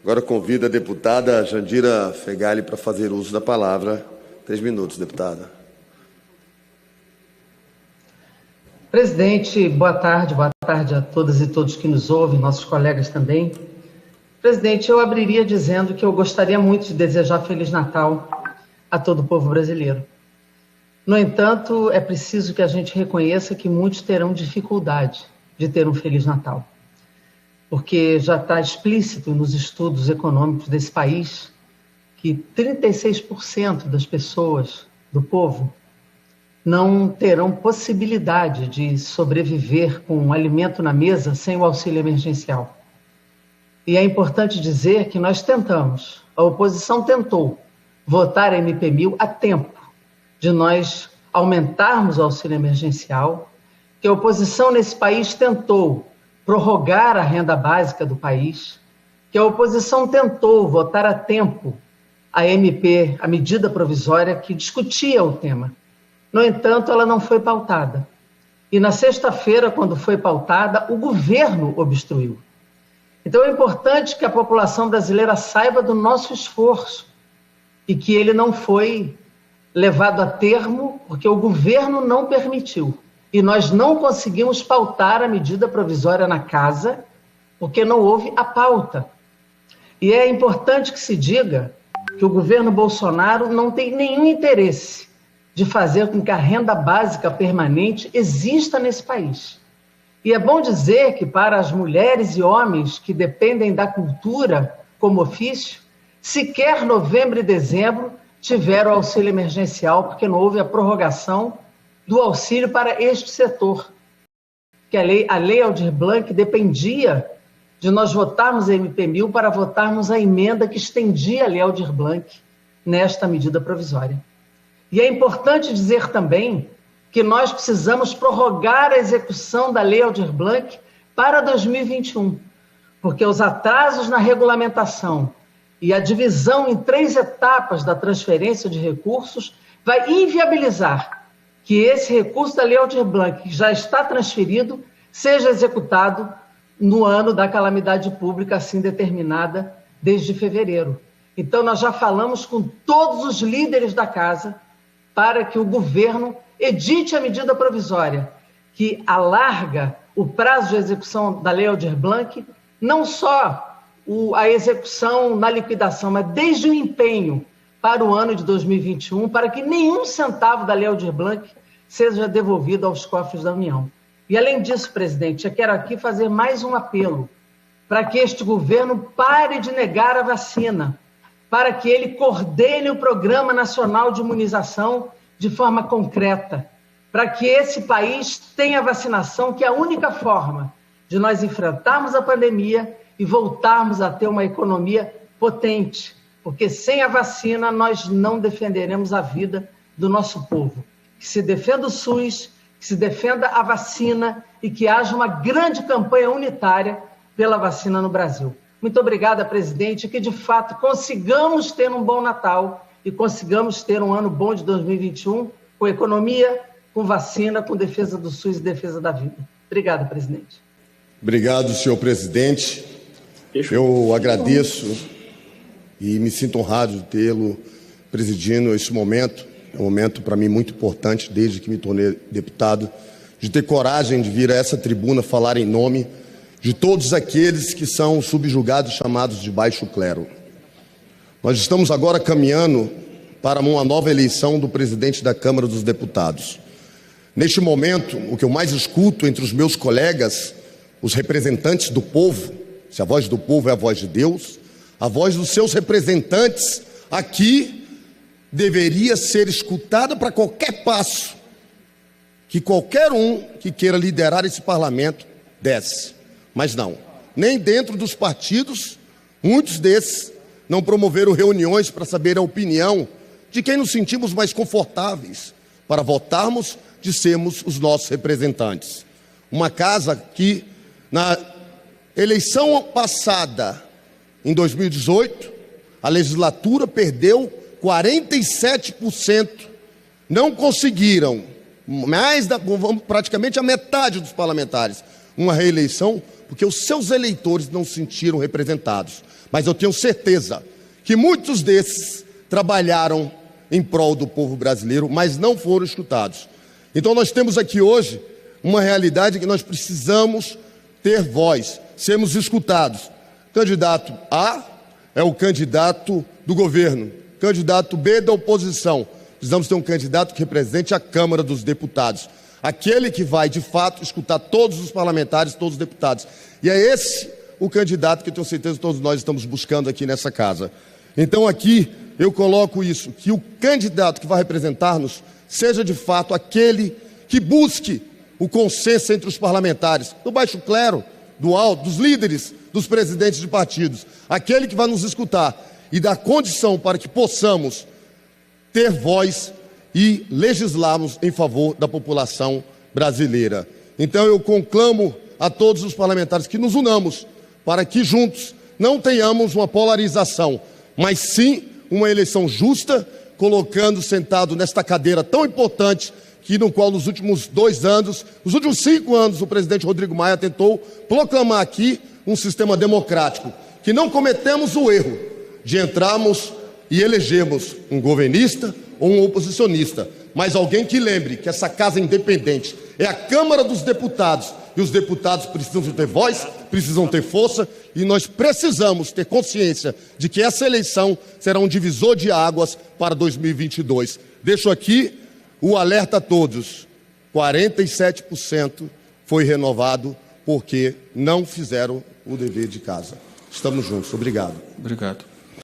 Agora convido a deputada Jandira Fegali para fazer uso da palavra. 3 minutos, deputada. Presidente, boa tarde a todas e todos que nos ouvem, nossos colegas também. Presidente, eu abriria dizendo que eu gostaria muito de desejar Feliz Natal a todo o povo brasileiro. No entanto, é preciso que a gente reconheça que muitos terão dificuldade de ter um Feliz Natal, porque já está explícito nos estudos econômicos desse país que 36% das pessoas, do povo, não terão possibilidade de sobreviver com um alimento na mesa sem o auxílio emergencial. E é importante dizer que nós tentamos, a oposição tentou votar a MP1000 a tempo de nós aumentarmos o auxílio emergencial, que a oposição nesse país tentou prorrogar a renda básica do país, que a oposição tentou votar a tempo a MP, a medida provisória que discutia o tema. No entanto, ela não foi pautada. E na sexta-feira, quando foi pautada, o governo obstruiu. Então é importante que a população brasileira saiba do nosso esforço e que ele não foi levado a termo porque o governo não permitiu. E nós não conseguimos pautar a medida provisória na casa porque não houve a pauta. E é importante que se diga que o governo Bolsonaro não tem nenhum interesse de fazer com que a renda básica permanente exista nesse país. E é bom dizer que para as mulheres e homens que dependem da cultura como ofício, sequer novembro e dezembro tiveram auxílio emergencial, porque não houve a prorrogação do auxílio para este setor. Que a lei Aldir Blanc dependia de nós votarmos a MP1000 para votarmos a emenda que estendia a lei Aldir Blanc nesta medida provisória. E é importante dizer também que nós precisamos prorrogar a execução da lei Aldir Blanc para 2021, porque os atrasos na regulamentação e a divisão em 3 etapas da transferência de recursos vai inviabilizar que esse recurso da lei Aldir Blanc, que já está transferido, seja executado no ano da calamidade pública, assim determinada desde fevereiro. Então, nós já falamos com todos os líderes da casa para que o governo edite a medida provisória que alarga o prazo de execução da lei Aldir Blanc, não só a execução na liquidação, mas desde o empenho para o ano de 2021, para que nenhum centavo da lei Aldir Blanc seja devolvido aos cofres da União. E, além disso, presidente, eu quero aqui fazer mais um apelo para que este governo pare de negar a vacina, para que ele coordene o Programa Nacional de Imunização de forma concreta, para que esse país tenha vacinação, que é a única forma de nós enfrentarmos a pandemia e voltarmos a ter uma economia potente, porque sem a vacina nós não defenderemos a vida do nosso povo. Que se defenda o SUS, que se defenda a vacina e que haja uma grande campanha unitária pela vacina no Brasil. Muito obrigada, presidente, que de fato consigamos ter um bom Natal e consigamos ter um ano bom de 2021, com economia, com vacina, com defesa do SUS e defesa da vida. Obrigada, presidente. Obrigado, senhor presidente. Eu agradeço e me sinto honrado de tê-lo presidindo esse momento. É um momento para mim muito importante, desde que me tornei deputado, de ter coragem de vir a essa tribuna falar em nome de todos aqueles que são subjugados, chamados de baixo clero. Nós estamos agora caminhando para uma nova eleição do presidente da Câmara dos Deputados. Neste momento, o que eu mais escuto entre os meus colegas, os representantes do povo, se a voz do povo é a voz de Deus, a voz dos seus representantes aqui deveria ser escutada para qualquer passo que qualquer um que queira liderar esse parlamento desse. Mas não, nem dentro dos partidos, muitos desses não promoveram reuniões para saber a opinião de quem nos sentimos mais confortáveis para votarmos, de sermos os nossos representantes. Uma casa que, na eleição passada, em 2018, a legislatura perdeu 47%, não conseguiram, praticamente a metade dos parlamentares, uma reeleição, porque os seus eleitores não se sentiram representados. mas eu tenho certeza que muitos desses trabalharam em prol do povo brasileiro, mas não foram escutados. Então nós temos aqui hoje uma realidade que nós precisamos ter voz, sermos escutados. Candidato A é o candidato do governo, candidato B da oposição. Precisamos ter um candidato que represente a Câmara dos Deputados, aquele que vai, de fato, escutar todos os parlamentares, todos os deputados. E é esse o candidato que eu tenho certeza que todos nós estamos buscando aqui nessa casa. Então aqui eu coloco isso, que o candidato que vai representar-nos seja de fato aquele que busque o consenso entre os parlamentares, do baixo clero, do alto, dos líderes, dos presidentes de partidos, aquele que vai nos escutar e dar condição para que possamos ter voz e legislarmos em favor da população brasileira. Então eu conclamo a todos os parlamentares que nos unamos para que juntos não tenhamos uma polarização, mas sim uma eleição justa, colocando sentado nesta cadeira tão importante que no qual nos últimos 2 anos, nos últimos 5 anos, o presidente Rodrigo Maia tentou proclamar aqui um sistema democrático, que não cometemos o erro de entrarmos e elegermos um governista ou um oposicionista, mas alguém que lembre que essa casa independente é a Câmara dos Deputados, e os deputados precisam ter voz, precisam ter força, e nós precisamos ter consciência de que essa eleição será um divisor de águas para 2022. Deixo aqui o alerta a todos: 47% foi renovado porque não fizeram o dever de casa. Estamos juntos. Obrigado. Obrigado.